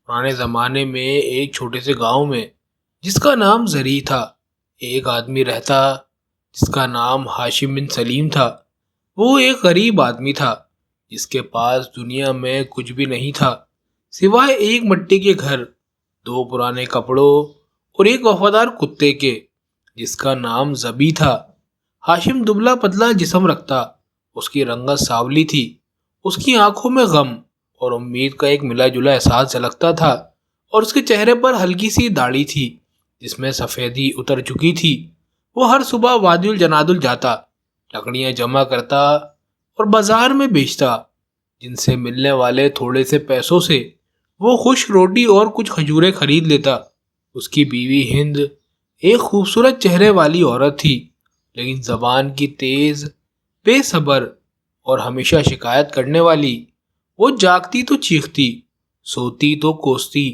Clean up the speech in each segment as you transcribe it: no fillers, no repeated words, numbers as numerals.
پرانے زمانے میں ایک چھوٹے سے گاؤں میں جس کا نام زری تھا، ایک آدمی رہتا جس کا نام ہاشم بن سلیم تھا۔ وہ ایک غریب آدمی تھا جس کے پاس دنیا میں کچھ بھی نہیں تھا سوائے ایک مٹی کے گھر، دو پرانے کپڑوں اور ایک وفادار کتے کے جس کا نام زبی تھا۔ ہاشم دبلا پتلا جسم رکھتا، اس کی رنگت سانولی تھی، اس کی آنکھوں میں غم اور امید کا ایک ملا جلا احساس جھلکتا تھا، اور اس کے چہرے پر ہلکی سی داڑھی تھی جس میں سفیدی اتر چکی تھی۔ وہ ہر صبح وادی الجنادل جاتا، لکڑیاں جمع کرتا اور بازار میں بیچتا، جن سے ملنے والے تھوڑے سے پیسوں سے وہ خوش روٹی اور کچھ کھجوریں خرید لیتا۔ اس کی بیوی ہند ایک خوبصورت چہرے والی عورت تھی، لیکن زبان کی تیز، بے صبر اور ہمیشہ شکایت کرنے والی۔ وہ جاگتی تو چیختی، سوتی تو کوستی،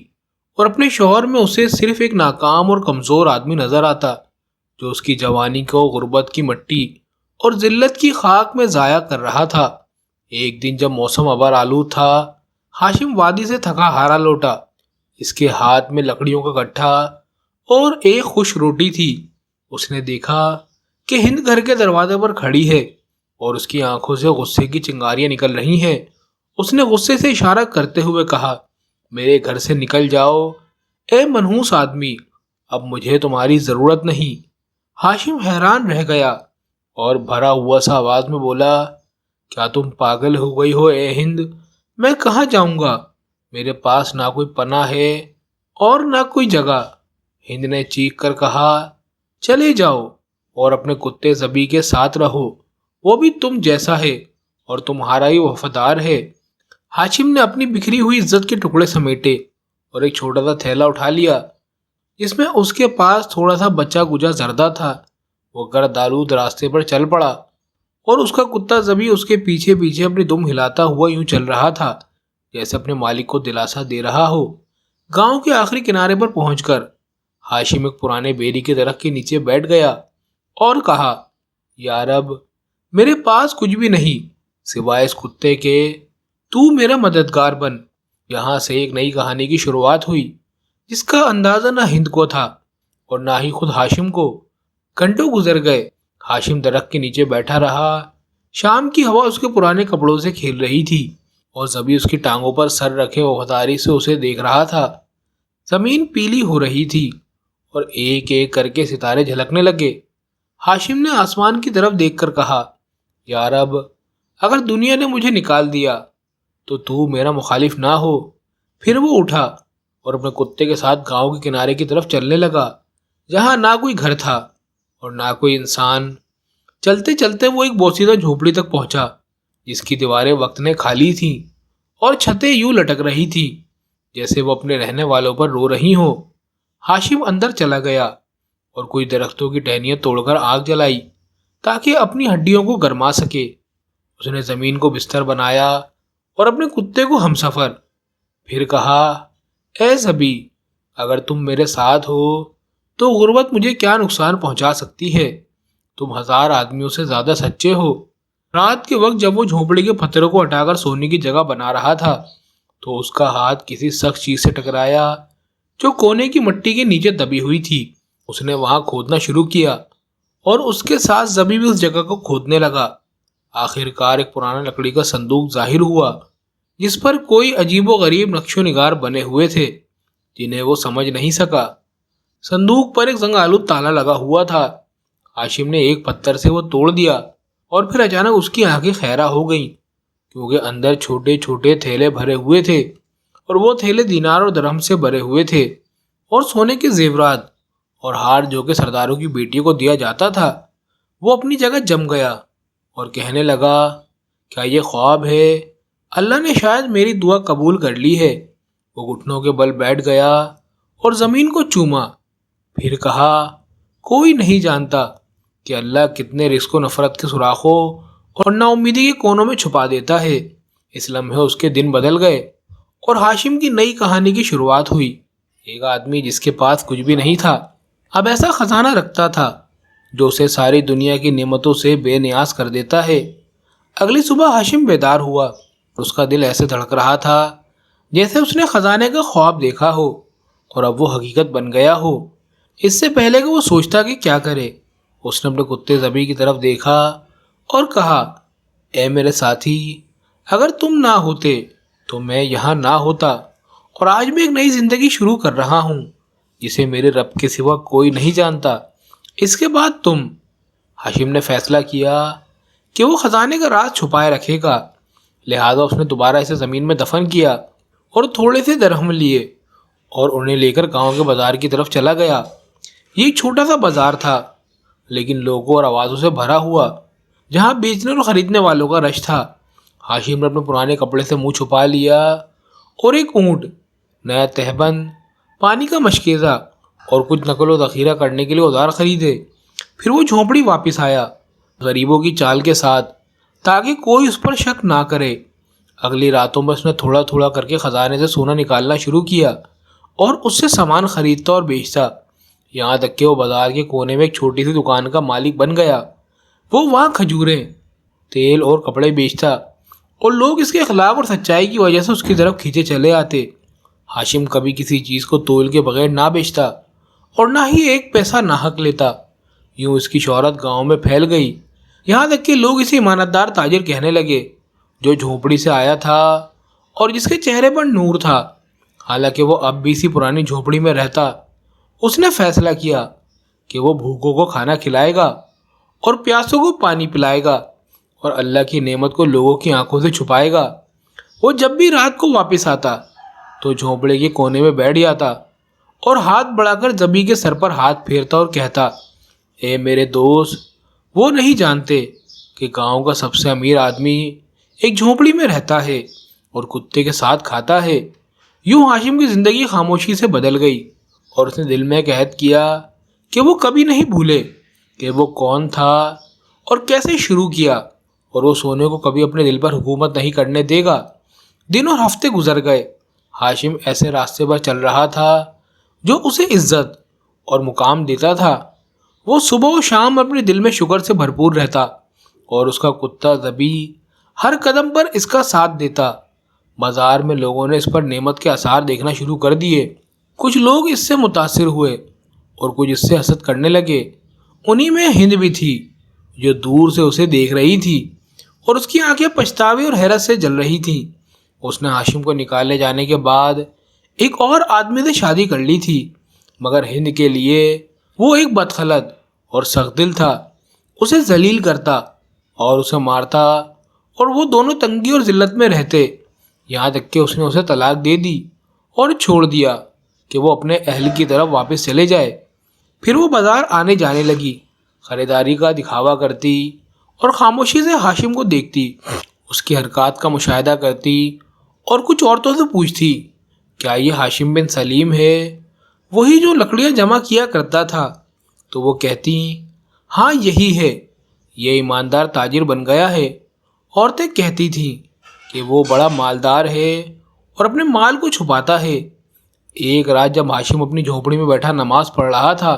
اور اپنے شوہر میں اسے صرف ایک ناکام اور کمزور آدمی نظر آتا جو اس کی جوانی کو غربت کی مٹی اور ذلت کی خاک میں ضائع کر رہا تھا۔ ایک دن جب موسم ابر آلود تھا، ہاشم وادی سے تھکا ہارا لوٹا۔ اس کے ہاتھ میں لکڑیوں کا گٹھا اور ایک خوش روٹی تھی۔ اس نے دیکھا کہ ہند گھر کے دروازے پر کھڑی ہے اور اس کی آنکھوں سے غصے کی چنگاریاں نکل رہی ہیں۔ اس نے غصے سے اشارہ کرتے ہوئے کہا، میرے گھر سے نکل جاؤ اے منحوس آدمی، اب مجھے تمہاری ضرورت نہیں۔ ہاشم حیران رہ گیا اور بھرا ہوا سا آواز میں بولا، کیا تم پاگل ہو گئی ہو اے ہند؟ میں کہاں جاؤں گا؟ میرے پاس نہ کوئی پناہ ہے اور نہ کوئی جگہ۔ ہند نے چیخ کر کہا، چلے جاؤ اور اپنے کتے زبی کے ساتھ رہو، وہ بھی تم جیسا ہے اور تمہارا ہی وفادار ہے۔ ہاشم نے اپنی بکھری ہوئی عزت کے ٹکڑے سمیٹے اور ایک چھوٹا سا تھیلا اٹھا لیا جس میں اس کے پاس تھوڑا سا بچا گجا زردہ تھا۔ وہ گرد آلود راستے پر چل پڑا اور اس کا کتا زبی اس کے پیچھے پیچھے اپنی دم ہلاتا ہوا یوں چل رہا تھا جیسے اپنے مالک کو دلاسا دے رہا ہو۔ گاؤں کے آخری کنارے پر پہنچ کر ہاشم ایک پرانے بیری کے درخت کے نیچے بیٹھ گیا اور کہا، یا رب، میرے پاس کچھ بھی نہیں سوائے اس کتے کے، تو میرا مددگار بن۔ یہاں سے ایک نئی کہانی کی شروعات ہوئی جس کا اندازہ نہ ہند کو تھا اور نہ ہی خود ہاشم کو۔ گھنٹوں گزر گئے، ہاشم درخت کے نیچے بیٹھا رہا۔ شام کی ہوا اس کے پرانے کپڑوں سے کھیل رہی تھی اور زبی اس کی ٹانگوں پر سر رکھے وفاداری سے اسے دیکھ رہا تھا۔ زمین پیلی ہو رہی تھی اور ایک ایک کر کے ستارے جھلکنے لگے۔ ہاشم نے آسمان کی طرف دیکھ کر کہا، یا رب، اگر دنیا نے مجھے نکال دیا تو میرا مخالف نہ ہو۔ پھر وہ اٹھا اور اپنے کتے کے ساتھ گاؤں کے کنارے کی طرف چلنے لگا جہاں نہ کوئی گھر تھا اور نہ کوئی انسان۔ چلتے چلتے وہ ایک بوسیدہ جھونپڑی تک پہنچا جس کی دیواریں وقت نے کھالی تھیں اور چھتیں یوں لٹک رہی تھی جیسے وہ اپنے رہنے والوں پر رو رہی ہوں۔ ہاشم اندر چلا گیا اور کوئی درختوں کی ٹہنیاں توڑ کر آگ جلائی تاکہ اپنی ہڈیوں کو گرما سکے۔ اس نے زمین کو بستر بنایا اور اپنے کتے کو ہمسفر۔ پھر کہا، اے زبی، اگر تم میرے ساتھ ہو تو غربت مجھے کیا نقصان پہنچا سکتی ہے؟ تم 1000 آدمیوں سے زیادہ سچے ہو۔ رات کے وقت جب وہ جھونپڑی کے پتھروں کو ہٹا کر سونے کی جگہ بنا رہا تھا تو اس کا ہاتھ کسی سخت چیز سے ٹکرایا جو کونے کی مٹی کے نیچے دبی ہوئی تھی۔ اس نے وہاں کھودنا شروع کیا اور اس کے ساتھ زبی بھی اس جگہ کو کھودنے لگا۔ آخر کار ایک پرانا لکڑی کا صندوق ظاہر ہوا جس پر کوئی عجیب و غریب نقش و نگار بنے ہوئے تھے جنہیں وہ سمجھ نہیں سکا۔ صندوق پر ایک زنگ آلود تالا لگا ہوا تھا۔ ہاشم نے ایک پتھر سے وہ توڑ دیا اور پھر اچانک اس کی آنکھیں خیرہ ہو گئیں کیونکہ اندر چھوٹے چھوٹے تھیلے بھرے ہوئے تھے اور وہ تھیلے دینار اور درہم سے بھرے ہوئے تھے اور سونے کے زیورات اور ہار جو کہ سرداروں کی بیٹیوں کو دیا جاتا تھا۔ وہ اپنی جگہ جم گیا اور کہنے لگا، کیا یہ خواب ہے؟ اللہ نے شاید میری دعا قبول کر لی ہے۔ وہ گھٹنوں کے بل بیٹھ گیا اور زمین کو چوما۔ پھر کہا، کوئی نہیں جانتا کہ اللہ کتنے رزق و نفرت کے سوراخوں اور نا امیدی کے کونوں میں چھپا دیتا ہے۔ اس لمحے اس کے دن بدل گئے اور ہاشم کی نئی کہانی کی شروعات ہوئی۔ ایک آدمی جس کے پاس کچھ بھی نہیں تھا اب ایسا خزانہ رکھتا تھا جو اسے ساری دنیا کی نعمتوں سے بے نیاز کر دیتا ہے۔ اگلی صبح ہاشم بیدار ہوا اور اس کا دل ایسے دھڑک رہا تھا جیسے اس نے خزانے کا خواب دیکھا ہو اور اب وہ حقیقت بن گیا ہو۔ اس سے پہلے کہ وہ سوچتا کہ کیا کرے، اس نے اپنے کتے زبی کی طرف دیکھا اور کہا، اے میرے ساتھی، اگر تم نہ ہوتے تو میں یہاں نہ ہوتا، اور آج میں ایک نئی زندگی شروع کر رہا ہوں جسے میرے رب کے سوا کوئی نہیں جانتا۔ اس کے بعد تم۔ ہاشم نے فیصلہ کیا کہ وہ خزانے کا راز چھپائے رکھے گا، لہذا اس نے دوبارہ اسے زمین میں دفن کیا اور تھوڑے سے درہم لیے اور انہیں لے کر گاؤں کے بازار کی طرف چلا گیا۔ یہ ایک چھوٹا سا بازار تھا لیکن لوگوں اور آوازوں سے بھرا ہوا، جہاں بیچنے اور خریدنے والوں کا رش تھا۔ ہاشم نے اپنے پرانے کپڑے سے منہ چھپا لیا اور ایک اونٹ، نیا تہبند، پانی کا مشکیزہ اور کچھ نقل و ذخیرہ کرنے کے لیے اوزار خریدے۔ پھر وہ جھونپڑی واپس آیا، غریبوں کی چال کے ساتھ، تاکہ کوئی اس پر شک نہ کرے۔ اگلی راتوں میں اس نے تھوڑا تھوڑا کر کے خزانے سے سونا نکالنا شروع کیا اور اس سے سامان خریدتا اور بیچتا، یہاں تک کہ وہ بازار کے کونے میں ایک چھوٹی سی دکان کا مالک بن گیا۔ وہ وہاں کھجوریں، تیل اور کپڑے بیچتا اور لوگ اس کے اخلاق اور سچائی کی وجہ سے اس کی طرف کھینچے چلے آتے۔ ہاشم کبھی کسی چیز کو تول کے بغیر نہ بیچتا اور نہ ہی ایک پیسہ ناحق لیتا۔ یوں اس کی شہرت گاؤں میں پھیل گئی، یہاں تک کہ لوگ اسے ایماندار تاجر کہنے لگے، جو جھونپڑی سے آیا تھا اور جس کے چہرے پر نور تھا۔ حالانکہ وہ اب بھی اسی پرانی جھونپڑی میں رہتا، اس نے فیصلہ کیا کہ وہ بھوکوں کو کھانا کھلائے گا اور پیاسوں کو پانی پلائے گا اور اللہ کی نعمت کو لوگوں کی آنکھوں سے چھپائے گا۔ وہ جب بھی رات کو واپس آتا تو جھونپڑے کے کونے میں بیٹھ جاتا اور ہاتھ بڑھا کر زبی کے سر پر ہاتھ پھیرتا اور کہتا، اے میرے دوست، وہ نہیں جانتے کہ گاؤں کا سب سے امیر آدمی ایک جھونپڑی میں رہتا ہے اور کتے کے ساتھ کھاتا ہے۔ یوں ہاشم کی زندگی خاموشی سے بدل گئی اور اس نے دل میں ایک عہد کیا کہ وہ کبھی نہیں بھولے کہ وہ کون تھا اور کیسے شروع کیا، اور وہ سونے کو کبھی اپنے دل پر حکومت نہیں کرنے دے گا۔ دن اور ہفتے گزر گئے، ہاشم ایسے راستے پر چل رہا تھا جو اسے عزت اور مقام دیتا تھا۔ وہ صبح و شام اپنے دل میں شکر سے بھرپور رہتا اور اس کا کتا زبی ہر قدم پر اس کا ساتھ دیتا۔ بازار میں لوگوں نے اس پر نعمت کے آثار دیکھنا شروع کر دیے۔ کچھ لوگ اس سے متاثر ہوئے اور کچھ اس سے حسد کرنے لگے۔ انہی میں ہند بھی تھی، جو دور سے اسے دیکھ رہی تھی اور اس کی آنکھیں پچھتاوے اور حیرت سے جل رہی تھیں۔ اس نے ہاشم کو نکالے جانے کے بعد ایک اور آدمی سے شادی کر لی تھی، مگر ہند کے لیے وہ ایک بدخلق اور سخت دل تھا۔ اسے ذلیل کرتا اور اسے مارتا اور وہ دونوں تنگی اور ذلت میں رہتے، یہاں تک کہ اس نے اسے طلاق دے دی اور چھوڑ دیا کہ وہ اپنے اہل کی طرف واپس چلے جائے۔ پھر وہ بازار آنے جانے لگی، خریداری کا دکھاوا کرتی اور خاموشی سے ہاشم کو دیکھتی، اس کی حرکات کا مشاہدہ کرتی اور کچھ عورتوں سے پوچھتی، کیا یہ ہاشم بن سلیم ہے، وہی جو لکڑیاں جمع کیا کرتا تھا؟ تو وہ کہتی، ہاں یہی ہے، یہ ایماندار تاجر بن گیا ہے۔ عورتیں کہتی تھیں کہ وہ بڑا مالدار ہے اور اپنے مال کو چھپاتا ہے۔ ایک رات جب ہاشم اپنی جھونپڑی میں بیٹھا نماز پڑھ رہا تھا،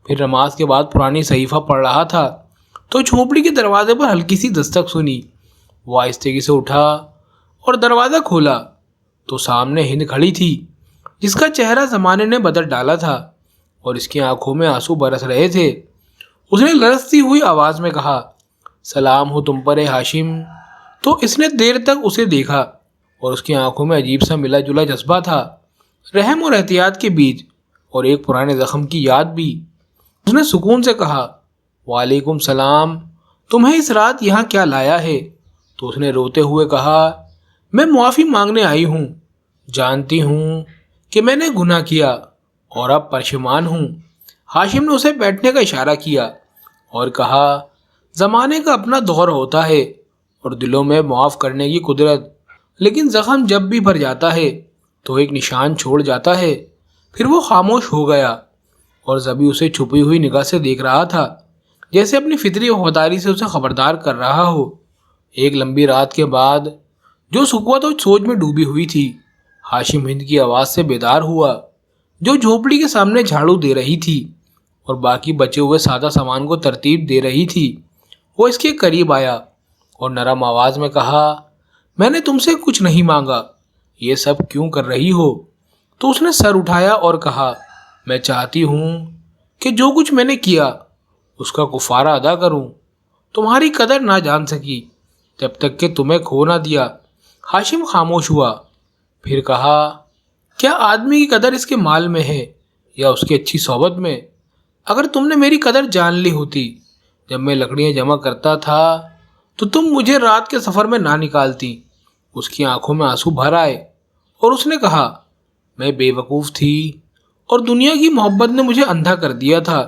پھر نماز کے بعد پرانی صحیفہ پڑھ رہا تھا، تو جھونپڑی کے دروازے پر ہلکی سی دستک سنی۔ وہ آہستگی سے اٹھا اور دروازہ کھولا تو سامنے ہند کھڑی تھی، جس کا چہرہ زمانے نے بدل ڈالا تھا اور اس کی آنکھوں میں آنسو برس رہے تھے۔ اس نے لرزتی ہوئی آواز میں کہا، سلام ہو تم پر اے ہاشم۔ تو اس نے دیر تک اسے دیکھا اور اس کی آنکھوں میں عجیب سا ملا جلا جذبہ تھا، رحم اور احتیاط کے بیچ، اور ایک پرانے زخم کی یاد بھی۔ اس نے سکون سے کہا، وعلیکم السلام، تمہیں اس رات یہاں کیا لایا ہے؟ تو اس نے روتے ہوئے کہا، میں معافی مانگنے آئی ہوں، جانتی ہوں کہ میں نے گناہ کیا اور اب پشیمان ہوں۔ ہاشم نے اسے بیٹھنے کا اشارہ کیا اور کہا، زمانے کا اپنا دور ہوتا ہے اور دلوں میں معاف کرنے کی قدرت، لیکن زخم جب بھی بھر جاتا ہے تو ایک نشان چھوڑ جاتا ہے۔ پھر وہ خاموش ہو گیا اور زبی اسے چھپی ہوئی نگاہ سے دیکھ رہا تھا، جیسے اپنی فطری وفاداری سے اسے خبردار کر رہا ہو۔ ایک لمبی رات کے بعد جو سکوت اور سوچ میں ڈوبی ہوئی تھی، ہاشم ہند کی آواز سے بیدار ہوا، جو جھونپڑی کے سامنے جھاڑو دے رہی تھی اور باقی بچے ہوئے سادہ سامان کو ترتیب دے رہی تھی۔ وہ اس کے قریب آیا اور نرم آواز میں کہا، میں نے تم سے کچھ نہیں مانگا، یہ سب کیوں کر رہی ہو؟ تو اس نے سر اٹھایا اور کہا، میں چاہتی ہوں کہ جو کچھ میں نے کیا اس کا کفارہ ادا کروں۔ تمہاری قدر نہ جان سکی جب تک کہ تمہیں کھو نہ دیا۔ ہاشم خاموش ہوا، پھر کہا، کیا آدمی کی قدر اس کے مال میں ہے یا اس کی اچھی صحبت میں؟ اگر تم نے میری قدر جان لی ہوتی جب میں لکڑیاں جمع کرتا تھا تو تم مجھے رات کے سفر میں نہ نکالتی۔ اس کی آنکھوں میں آنسو بھر آئے اور اس نے کہا، میں بے وقوف تھی اور دنیا کی محبت نے مجھے اندھا کر دیا تھا،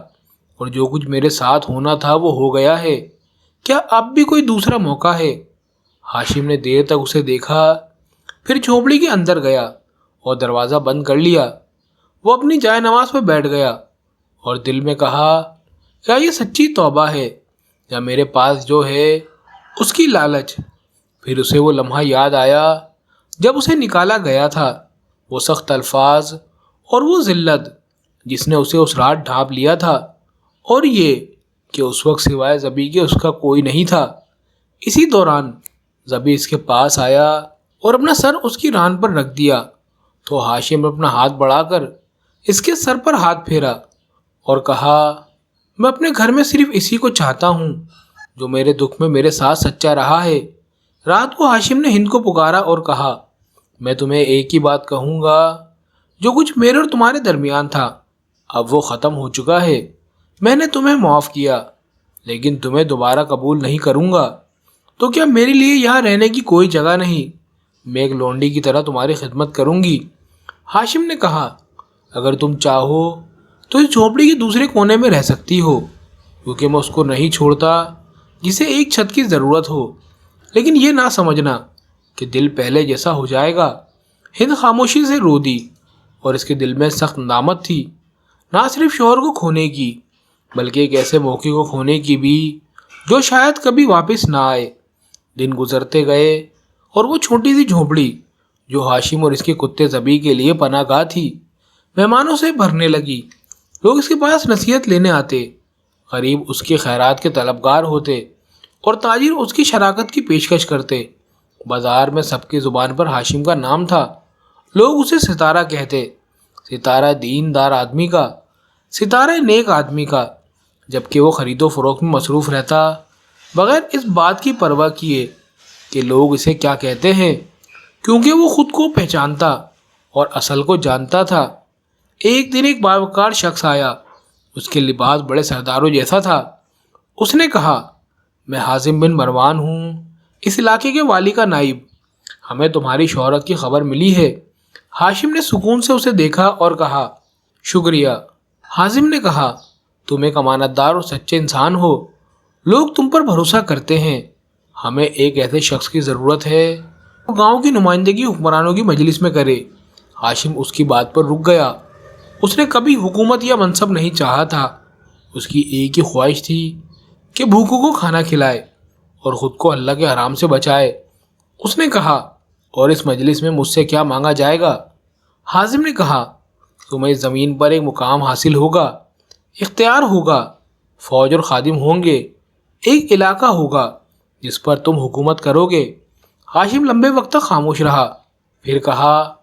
اور جو کچھ میرے ساتھ ہونا تھا وہ ہو گیا ہے۔ کیا اب بھی کوئی دوسرا موقع ہے؟ ہاشم نے دیر تک اسے دیکھا، پھر جھونپڑی کے اندر گیا اور دروازہ بند کر لیا۔ وہ اپنی جائے نماز پہ بیٹھ گیا اور دل میں کہا، کیا یہ سچی توبہ ہے یا میرے پاس جو ہے اس کی لالچ؟ پھر اسے وہ لمحہ یاد آیا جب اسے نکالا گیا تھا، وہ سخت الفاظ اور وہ ذلت جس نے اسے اس رات ڈھانپ لیا تھا، اور یہ کہ اس وقت سوائے زبی کے اس کا کوئی نہیں تھا۔ اسی دوران زبی اس کے پاس آیا اور اپنا سر اس کی ران پر رکھ دیا تو ہاشم نے اپنا ہاتھ بڑھا کر اس کے سر پر ہاتھ پھیرا اور کہا، میں اپنے گھر میں صرف اسی کو چاہتا ہوں جو میرے دکھ میں میرے ساتھ سچا رہا ہے۔ رات کو ہاشم نے ہند کو پکارا اور کہا، میں تمہیں ایک ہی بات کہوں گا، جو کچھ میرے اور تمہارے درمیان تھا اب وہ ختم ہو چکا ہے۔ میں نے تمہیں معاف کیا لیکن تمہیں دوبارہ قبول نہیں کروں گا۔ تو کیا میرے لیے یہاں رہنے کی کوئی جگہ نہیں؟ میں ایک لونڈی کی طرح تمہاری خدمت کروں گی۔ ہاشم نے کہا، اگر تم چاہو تو اس جھونپڑی کے دوسرے کونے میں رہ سکتی ہو، کیونکہ میں اس کو نہیں چھوڑتا جسے ایک چھت کی ضرورت ہو، لیکن یہ نہ سمجھنا کہ دل پہلے جیسا ہو جائے گا۔ ہند خاموشی سے رو دی اور اس کے دل میں سخت ندامت تھی، نہ صرف شوہر کو کھونے کی بلکہ ایک ایسے موقع کو کھونے کی بھی جو شاید کبھی واپس نہ آئے۔ دن گزرتے گئے اور وہ چھوٹی سی جھونپڑی جو ہاشم اور اس کے کتے زبی کے لیے پناہ گاہ تھی مہمانوں سے بھرنے لگی۔ لوگ اس کے پاس نصیحت لینے آتے، غریب اس کے خیرات کے طلبگار ہوتے اور تاجر اس کی شراکت کی پیشکش کرتے۔ بازار میں سب کی زبان پر ہاشم کا نام تھا۔ لوگ اسے ستارہ کہتے، ستارہ دیندار آدمی کا، ستارہ نیک آدمی کا، جبکہ وہ خرید و فروخت میں مصروف رہتا بغیر اس بات کی پرواہ کیے کہ لوگ اسے کیا کہتے ہیں، کیونکہ وہ خود کو پہچانتا اور اصل کو جانتا تھا۔ ایک دن ایک باوقار شخص آیا، اس کے لباس بڑے سرداروں جیسا تھا۔ اس نے کہا، میں حازم بن مروان ہوں، اس علاقے کے والی کا نائب۔ ہمیں تمہاری شہرت کی خبر ملی ہے۔ ہاشم نے سکون سے اسے دیکھا اور کہا، شکریہ۔ حازم نے کہا، تم ایک امانت دار اور سچے انسان ہو، لوگ تم پر بھروسہ کرتے ہیں۔ ہمیں ایک ایسے شخص کی ضرورت ہے جو گاؤں کی نمائندگی حکمرانوں کی مجلس میں کرے۔ ہاشم اس کی بات پر رک گیا۔ اس نے کبھی حکومت یا منصب نہیں چاہا تھا، اس کی ایک ہی خواہش تھی کہ بھوکوں کو کھانا کھلائے اور خود کو اللہ کے حرام سے بچائے۔ اس نے کہا، اور اس مجلس میں مجھ سے کیا مانگا جائے گا؟ حازم نے کہا، تمہیں اس زمین پر ایک مقام حاصل ہوگا، اختیار ہوگا، فوج اور خادم ہوں گے، ایک علاقہ ہوگا جس پر تم حکومت کرو گے۔ ہاشم لمبے وقت تک خاموش رہا، پھر کہا،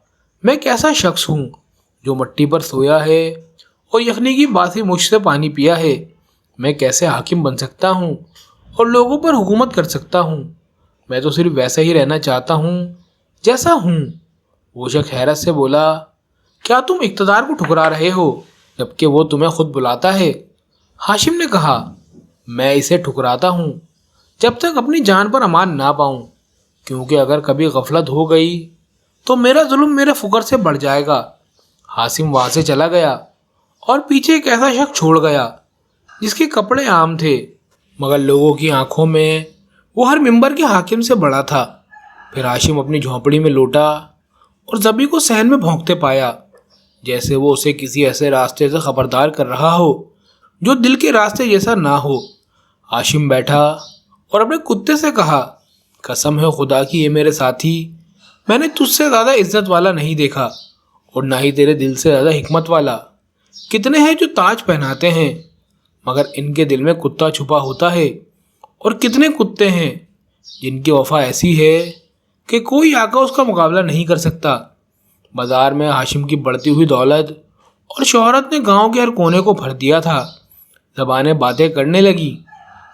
میں کیسا شخص ہوں جو مٹی پر سویا ہے اور یخنی کی باسی مشک سے پانی پیا ہے؟ میں کیسے حاکم بن سکتا ہوں اور لوگوں پر حکومت کر سکتا ہوں؟ میں تو صرف ویسا ہی رہنا چاہتا ہوں جیسا ہوں۔ وہ شخص حیرت سے بولا، کیا تم اقتدار کو ٹھکرا رہے ہو جبکہ وہ تمہیں خود بلاتا ہے؟ ہاشم نے کہا، میں اسے ٹھکراتا ہوں جب تک اپنی جان پر امان نہ پاؤں، کیونکہ اگر کبھی غفلت ہو گئی تو میرا ظلم میرے فقر سے بڑھ جائے گا۔ ہاشم وہاں سے چلا گیا اور پیچھے ایک ایسا شخص چھوڑ گیا جس کے کپڑے عام تھے مگر لوگوں کی آنکھوں میں وہ ہر ممبر کے حاکم سے بڑا تھا۔ پھر ہاشم اپنی جھونپڑی میں لوٹا اور زبی کو صحن میں بھونکتے پایا جیسے وہ اسے کسی ایسے راستے سے خبردار کر رہا ہو جو دل کے راستے جیسا نہ ہو۔ ہاشم بیٹھا اور اپنے کتے سے کہا، قسم ہے خدا کی یہ میرے ساتھی، میں نے تجھ سے زیادہ عزت والا نہیں دیکھا اور نہ ہی تیرے دل سے زیادہ حکمت والا۔ کتنے ہیں جو تاج پہناتے ہیں مگر ان کے دل میں کتا چھپا ہوتا ہے، اور کتنے کتے ہیں جن کی وفا ایسی ہے کہ کوئی آ کر اس کا مقابلہ نہیں کر سکتا۔ بازار میں ہاشم کی بڑھتی ہوئی دولت اور شہرت نے گاؤں کے ہر کونے کو بھر دیا تھا۔ زبانیں باتیں کرنے لگی،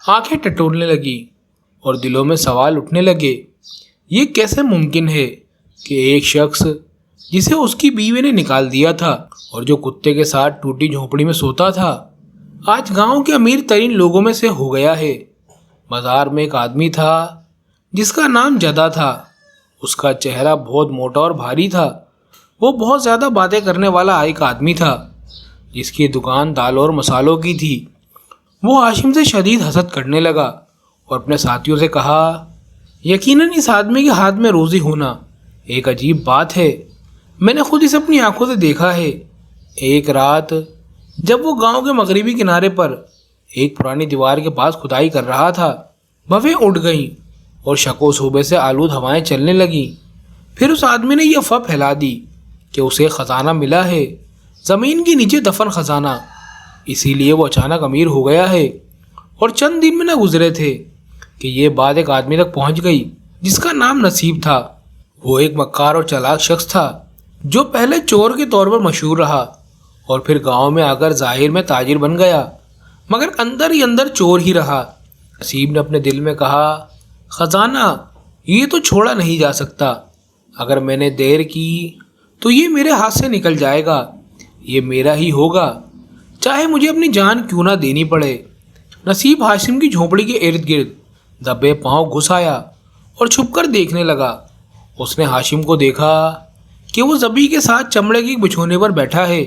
آنکھیں ٹٹولنے لگی اور دلوں میں سوال اٹھنے لگے، یہ کیسے ممکن ہے کہ ایک شخص جسے اس کی بیوی نے نکال دیا تھا اور جو کتے کے ساتھ ٹوٹی جھونپڑی میں سوتا تھا، آج گاؤں کے امیر ترین لوگوں میں سے ہو گیا ہے۔ بازار میں ایک آدمی تھا جس کا نام جدا تھا۔ اس کا چہرہ بہت موٹا اور بھاری تھا۔ وہ بہت زیادہ باتیں کرنے والا ایک آدمی تھا جس کی دکان دال اور مسالوں کی تھی۔ وہ ہاشم سے شدید حسد کرنے لگا اور اپنے ساتھیوں سے کہا، یقیناً اس آدمی کے ہاتھ میں روزی ہونا ایک عجیب بات ہے، میں نے خود اسے اپنی آنکھوں سے دیکھا ہے۔ ایک رات جب وہ گاؤں کے مغربی کنارے پر ایک پرانی دیوار کے پاس کھدائی کر رہا تھا، بھویں اٹھ گئیں اور شک و شبے سے آلود ہوائیں چلنے لگیں۔ پھر اس آدمی نے یہ افواہ پھیلا دی کہ اسے خزانہ ملا ہے، زمین کے نیچے دفن خزانہ، اسی لیے وہ اچانک امیر ہو گیا ہے۔ اور چند دن میں نہ گزرے تھے کہ یہ بات ایک آدمی تک پہنچ گئی جس کا نام نصیب تھا۔ وہ ایک مکار اور چالاک شخص تھا جو پہلے چور کے طور پر مشہور رہا اور پھر گاؤں میں آ کر ظاہر میں تاجر بن گیا، مگر اندر ہی اندر چور ہی رہا۔ نصیب نے اپنے دل میں کہا، خزانہ یہ تو چھوڑا نہیں جا سکتا، اگر میں نے دیر کی تو یہ میرے ہاتھ سے نکل جائے گا، یہ میرا ہی ہوگا، چاہے مجھے اپنی جان کیوں نہ دینی پڑے۔ نصیب ہاشم کی جھونپڑی کے ارد گرد دبے پاؤں گھس آیا اور چھپ کر دیکھنے لگا۔ اس نے ہاشم کو دیکھا کہ وہ زبی کے ساتھ چمڑے کی بچھونے پر بیٹھا ہے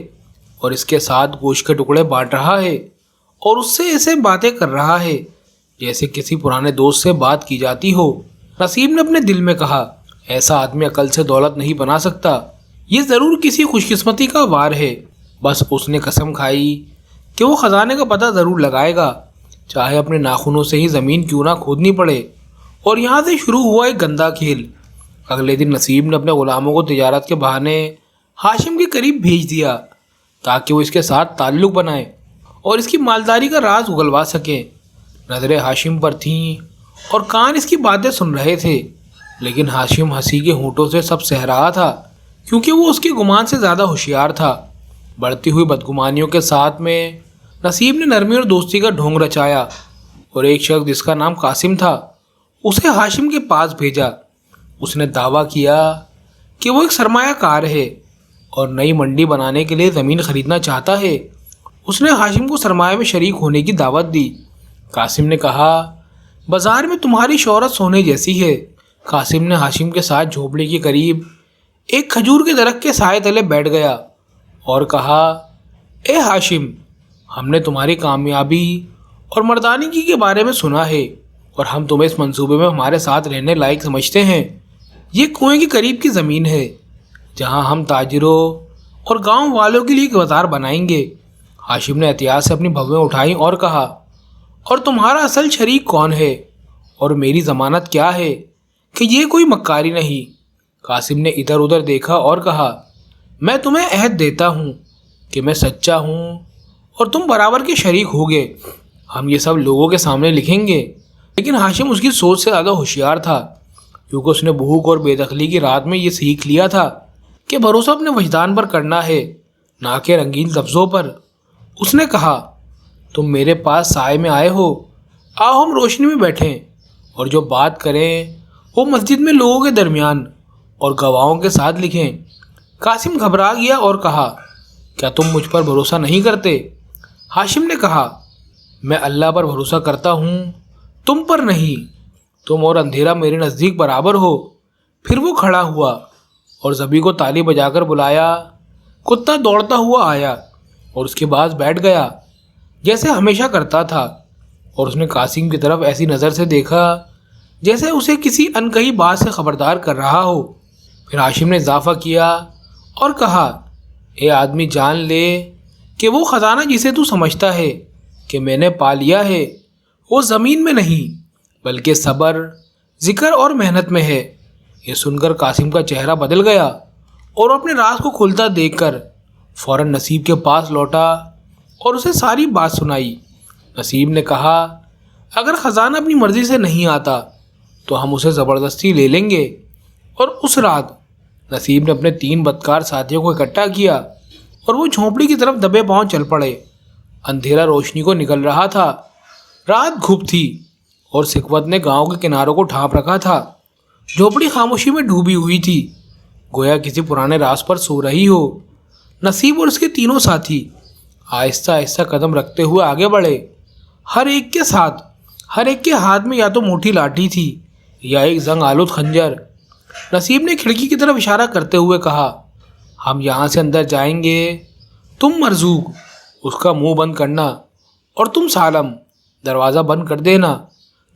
اور اس کے ساتھ گوشت کے ٹکڑے بانٹ رہا ہے اور اس سے ایسے باتیں کر رہا ہے جیسے کسی پرانے دوست سے بات کی جاتی ہو۔ نصیب نے اپنے دل میں کہا، ایسا آدمی عقل سے دولت نہیں بنا سکتا، یہ ضرور کسی خوش قسمتی کا وار ہے۔ بس اس نے قسم کھائی کہ وہ خزانے کا پتہ ضرور لگائے گا، چاہے اپنے ناخنوں سے ہی زمین کیوں نہ کھودنی پڑے۔ اور یہاں سے شروع ہوا ایک گندا کھیل۔ اگلے دن نصیب نے اپنے غلاموں کو تجارت کے بہانے ہاشم کے قریب بھیج دیا تاکہ وہ اس کے ساتھ تعلق بنائیں اور اس کی مالداری کا راز اگلوا سکیں۔ نظریں ہاشم پر تھیں اور کان اس کی باتیں سن رہے تھے، لیکن ہاشم ہنسی کے ہونٹوں سے سب سہ رہا تھا کیونکہ وہ اس کے گمان سے زیادہ ہوشیار تھا۔ بڑھتی ہوئی بدگمانیوں کے ساتھ میں نصیب نے نرمی اور دوستی کا ڈھونگ رچایا اور ایک شخص جس کا نام قاسم تھا اسے ہاشم کے پاس بھیجا۔ اس نے دعویٰ کیا کہ وہ ایک سرمایہ کار ہے اور نئی منڈی بنانے کے لیے زمین خریدنا چاہتا ہے۔ اس نے ہاشم کو سرمایہ میں شریک ہونے کی دعوت دی۔ قاسم نے کہا، بازار میں تمہاری شہرت سونے جیسی ہے۔ قاسم نے ہاشم کے ساتھ جھونپڑی کے قریب ایک کھجور کے درخت کے سائے تلے بیٹھ گیا اور کہا، اے ہاشم، ہم نے تمہاری کامیابی اور مردانگی کے بارے میں سنا ہے اور ہم تمہیں اس منصوبے میں ہمارے ساتھ رہنے لائق سمجھتے ہیں۔ یہ کنویں کے قریب کی زمین ہے جہاں ہم تاجروں اور گاؤں والوں کے لیے ایک بازار بنائیں گے۔ ہاشم نے احتیاط سے اپنی بھویں اٹھائیں اور کہا، اور تمہارا اصل شریک کون ہے اور میری ضمانت کیا ہے کہ یہ کوئی مکاری نہیں؟ قاسم نے ادھر ادھر دیکھا اور کہا، میں تمہیں عہد دیتا ہوں کہ میں سچا ہوں اور تم برابر کے شریک ہوگے۔ ہم یہ سب لوگوں کے سامنے لکھیں گے۔ لیکن ہاشم اس کی سوچ سے زیادہ ہوشیار تھا کیونکہ اس نے بھوک اور بے دخلی کی رات میں یہ سیکھ لیا تھا کہ بھروسہ اپنے وجدان پر کرنا ہے، نہ کہ رنگین لفظوں پر۔ اس نے کہا، تم میرے پاس سائے میں آئے ہو، آؤ ہم روشنی میں بیٹھیں اور جو بات کریں وہ مسجد میں لوگوں کے درمیان اور گواہوں کے ساتھ لکھیں۔ قاسم گھبرا گیا اور کہا، کیا تم مجھ پر بھروسہ نہیں کرتے؟ ہاشم نے کہا، میں اللہ پر بھروسہ کرتا ہوں، تم پر نہیں، تم اور اندھیرا میرے نزدیک برابر ہو۔ پھر وہ کھڑا ہوا اور زبی کو تالی بجا کر بلایا۔ کتا دوڑتا ہوا آیا اور اس کے پاس بیٹھ گیا جیسے ہمیشہ کرتا تھا، اور اس نے قاسم کی طرف ایسی نظر سے دیکھا جیسے اسے کسی انکہی بات سے خبردار کر رہا ہو۔ پھر ہاشم نے اضافہ کیا اور کہا، اے آدمی، جان لے کہ وہ خزانہ جسے تو سمجھتا ہے کہ میں نے پا لیا ہے وہ زمین میں نہیں بلکہ صبر، ذکر اور محنت میں ہے۔ یہ سن کر قاسم کا چہرہ بدل گیا اور اپنے راز کو کھلتا دیکھ کر فوراً نصیب کے پاس لوٹا اور اسے ساری بات سنائی۔ نصیب نے کہا، اگر خزانہ اپنی مرضی سے نہیں آتا تو ہم اسے زبردستی لے لیں گے، اور اس رات نصیب نے اپنے 3 بدکار ساتھیوں کو اکٹھا کیا اور وہ جھونپڑی کی طرف دبے پاؤں چل پڑے۔ اندھیرا روشنی کو نکل رہا تھا، رات گھپ تھی اور سکوت نے گاؤں کے کناروں کو ڈھانپ رکھا تھا۔ جھونپڑی خاموشی میں ڈوبی ہوئی تھی، گویا کسی پرانے راز پر سو رہی ہو۔ نصیب اور اس کے تینوں ساتھی آہستہ آہستہ قدم رکھتے ہوئے آگے بڑھے، ہر ایک کے ہاتھ میں یا تو موٹی لاٹھی تھی یا ایک زنگ آلود خنجر۔ نصیب نے کھڑکی کی طرف اشارہ کرتے ہوئے کہا، ہم یہاں سے اندر جائیں گے، تم مرزوق اس کا منہ بند کرنا اور تم سالم دروازہ بند کر دینا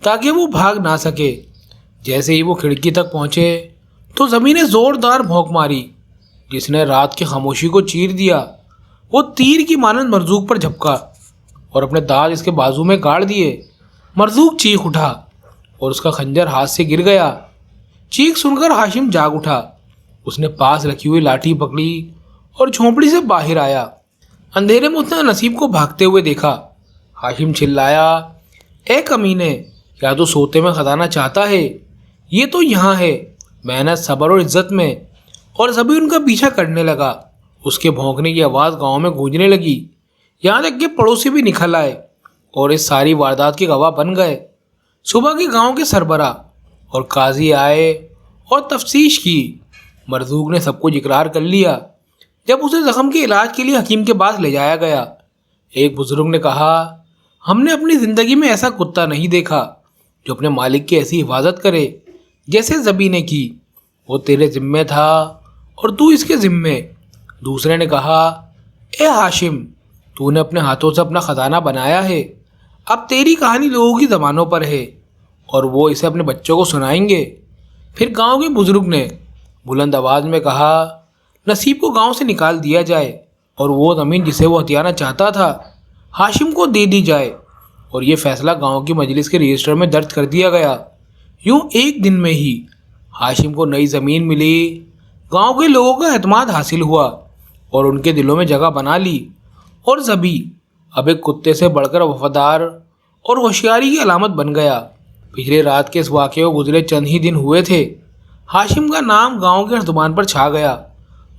تاکہ وہ بھاگ نہ سکے۔ جیسے ہی وہ کھڑکی تک پہنچے تو زمین نے زوردار بھونک ماری جس نے رات کی خاموشی کو چیر دیا۔ وہ تیر کی مانند مرزوق پر جھپکا اور اپنے دانت اس کے بازو میں گاڑ دیے۔ مرزوق چیخ اٹھا اور اس کا خنجر ہاتھ سے گر گیا۔ چیخ سن کر ہاشم جاگ اٹھا، اس نے پاس رکھی ہوئی لاٹھی پکڑی اور جھونپڑی سے باہر آیا۔ اندھیرے میں اس نے نصیب کو بھاگتے ہوئے دیکھا۔ ہاشم چلایا، اے کمینے، کیا تو سوتے میں خزانہ چاہتا ہے؟ یہ تو یہاں ہے، محنت، صبر اور عزت میں۔ اور سبھی ان کا پیچھا کرنے لگا۔ اس کے بھونکنے کی آواز گاؤں میں گونجنے لگی، یہاں تک کہ پڑوسی بھی نکل آئے اور اس ساری واردات کے گواہ بن گئے۔ صبح کے گاؤں کے سربراہ اور قاضی آئے اور تفتیش کی۔ مرزوق نے سب کچھ اقرار کر لیا۔ جب اسے زخم کے علاج کے لیے حکیم کے پاس لے جایا گیا، ایک بزرگ نے کہا، ہم نے اپنی زندگی میں ایسا کتا نہیں دیکھا جو اپنے مالک کی ایسی حفاظت کرے جیسے زبی نے کی۔ وہ تیرے ذمے تھا اور تو اس کے ذمے۔ دوسرے نے کہا، اے ہاشم، تو نے اپنے ہاتھوں سے اپنا خزانہ بنایا ہے، اب تیری کہانی لوگوں کی زبانوں پر ہے اور وہ اسے اپنے بچوں کو سنائیں گے۔ پھر گاؤں کے بزرگ نے بلند آواز میں کہا، نصیب کو گاؤں سے نکال دیا جائے اور وہ زمین جسے وہ ہتھیانا چاہتا تھا ہاشم کو دے دی جائے، اور یہ فیصلہ گاؤں کی مجلس کے رجسٹر میں درج کر دیا گیا۔ یوں ایک دن میں ہی ہاشم کو نئی زمین ملی، گاؤں کے لوگوں کا اعتماد حاصل ہوا اور ان کے دلوں میں جگہ بنا لی، اور زبی اب ایک کتے سے بڑھ کر وفادار اور ہوشیاری کی علامت بن گیا۔ پچھلے رات کے اس واقعے کو گزرے چند ہی دن ہوئے تھے، ہاشم کا نام گاؤں کے ہر زبان پر چھا گیا۔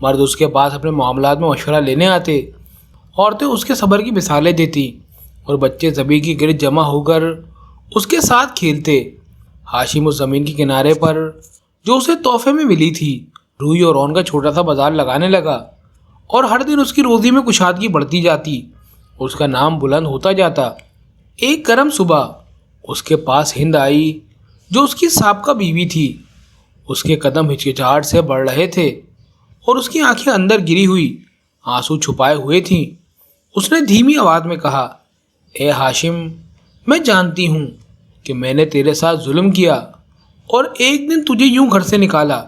مرد اس کے پاس اپنے معاملات میں مشورہ لینے آتے، عورتیں اس کے صبر کی مثالیں دیتی اور بچے زبی کی گرد جمع ہو کر اس کے ساتھ کھیلتے۔ ہاشم اس زمین کے کنارے پر جو اسے تحفے میں ملی تھی روئی اور رون کا چھوٹا سا بازار لگانے لگا، اور ہر دن اس کی روزی میں کشادگی بڑھتی جاتی اور اس کا نام بلند ہوتا جاتا۔ ایک گرم صبح اس کے پاس ہند آئی جو اس کی سابقہ بیوی تھی۔ اس کے قدم ہچکچاہٹ سے بڑھ رہے تھے اور اس کی آنکھیں اندر گری ہوئی آنسو چھپائے ہوئے تھیں۔ اس نے دھیمی آواز میں کہا، اے ہاشم، میں جانتی ہوں کہ میں نے تیرے ساتھ ظلم کیا اور ایک دن تجھے یوں گھر سے نکالا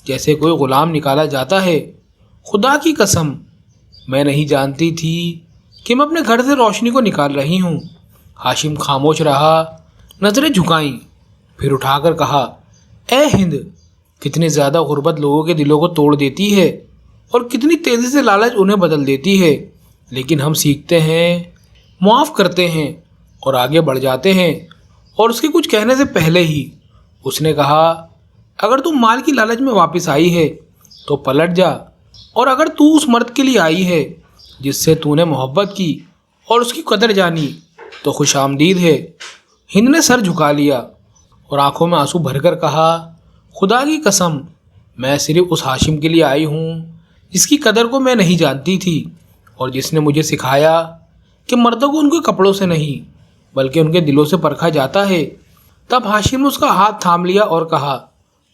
جیسے کوئی غلام نکالا جاتا ہے۔ خدا کی قسم، میں نہیں جانتی تھی کہ میں اپنے گھر سے روشنی کو نکال رہی ہوں۔ ہاشم خاموش رہا، نظریں جھکائیں، پھر اٹھا کر کہا، اے ہند، کتنی زیادہ غربت لوگوں کے دلوں کو توڑ دیتی ہے اور کتنی تیزی سے لالچ انہیں بدل دیتی ہے، لیکن ہم سیکھتے ہیں، معاف کرتے ہیں اور آگے بڑھ جاتے ہیں۔ اور اس کے کچھ کہنے سے پہلے ہی اس نے کہا، اگر تم مال کی لالچ میں واپس آئی ہے تو پلٹ جا، اور اگر تو اس مرد کے لیے آئی ہے جس سے تو نے محبت کی اور اس کی قدر جانی تو خوش آمدید ہے۔ ہند نے سر جھکا لیا اور آنکھوں میں آنسو بھر کر کہا، خدا کی قسم، میں صرف اس ہاشم کے لیے آئی ہوں جس کی قدر کو میں نہیں جانتی تھی اور جس نے مجھے سکھایا کہ مردوں کو ان کے کپڑوں سے نہیں بلکہ ان کے دلوں سے پرکھا جاتا ہے۔ تب ہاشم نے اس کا ہاتھ تھام لیا اور کہا،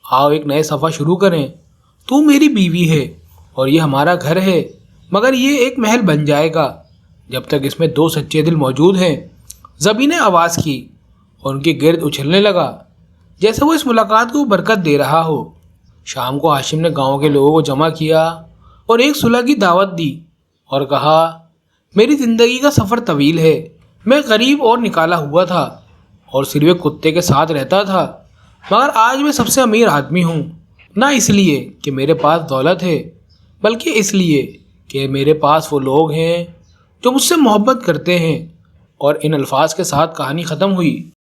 آؤ ایک نئے صفحہ شروع کریں۔ تو میری بیوی ہے اور یہ ہمارا گھر ہے، مگر یہ ایک محل بن جائے گا جب تک اس میں 2 سچے دل موجود ہیں۔ زبی نے آواز کی اور ان کے گرد اچھلنے لگا جیسے وہ اس ملاقات کو برکت دے رہا ہو۔ شام کو ہاشم نے گاؤں کے لوگوں کو جمع کیا اور ایک صلح کی دعوت دی اور کہا، میری زندگی کا سفر طویل ہے، میں غریب اور نکالا ہوا تھا اور صرف ایک کتے کے ساتھ رہتا تھا، مگر آج میں سب سے امیر آدمی ہوں، نہ اس لیے کہ میرے پاس دولت ہے بلکہ اس لیے کہ میرے پاس وہ لوگ ہیں جو مجھ سے محبت کرتے ہیں۔ اور ان الفاظ کے ساتھ کہانی ختم ہوئی۔